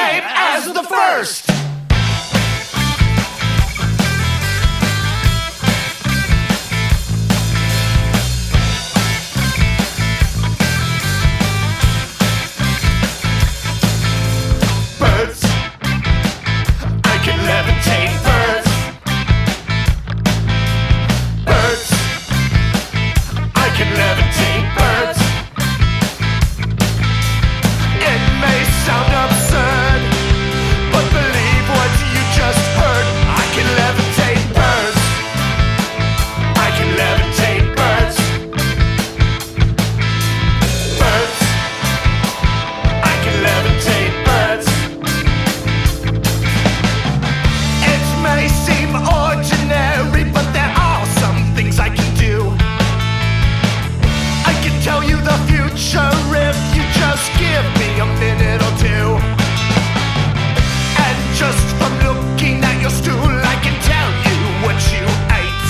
same as the first. Birds, I can levitate birds. Birds, I can levitate birds. It may sound absurd, but believe what you just heard. I can levitate birds. I can levitate birds. Birds, I can levitate birds. It may seem ordinary, but there are some things I can do. I can tell you the future if you just give me a minute or two. And just from looking at your stool, I can tell you what you ate.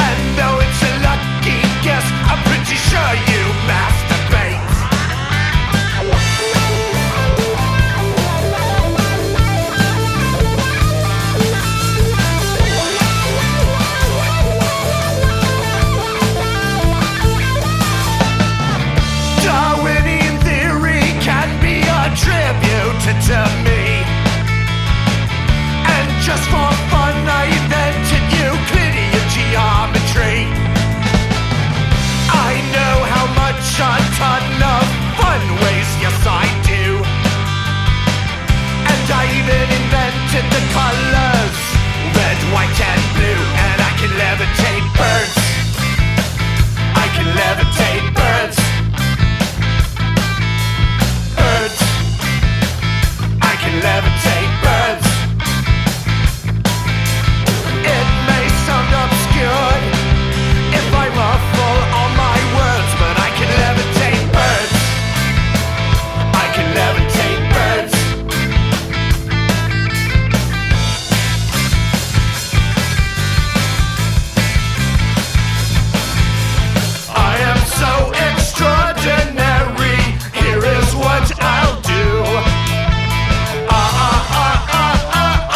And though it's a lucky guess, I'm pretty sure you masturbate. Darwinian theory can be attributed to me. And just for fun, I invented Euclidean geometry. I know how much a ton of fun weighs, yes I do. And I even invented the colors red, white, and blue. And I can levitate birds. I can levitate birds. Birds, I can levitate birds. It may sound obscure if I muffle all my words, but I can levitate birds. I can levitate birds. I am so extraordinary. Here is what I'll do.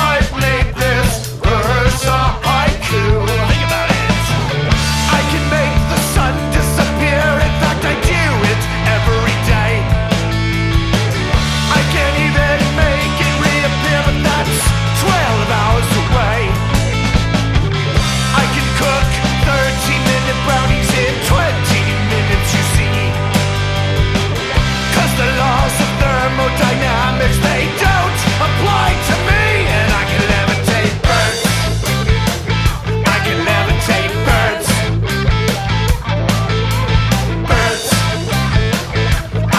I've made this verse a haiku. Think about it. I can make the sun disappear. In fact, I do it every day. I can't even make it reappear, but that's 12 hours away. I can cook 30-minute brownies in 20 minutes, you see. 'Cause the laws of thermodynamics, they don't apply to me. And I can levitate birds. I can levitate birds. Birds,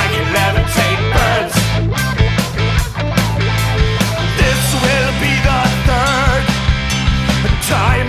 I can levitate birds. This will be the third time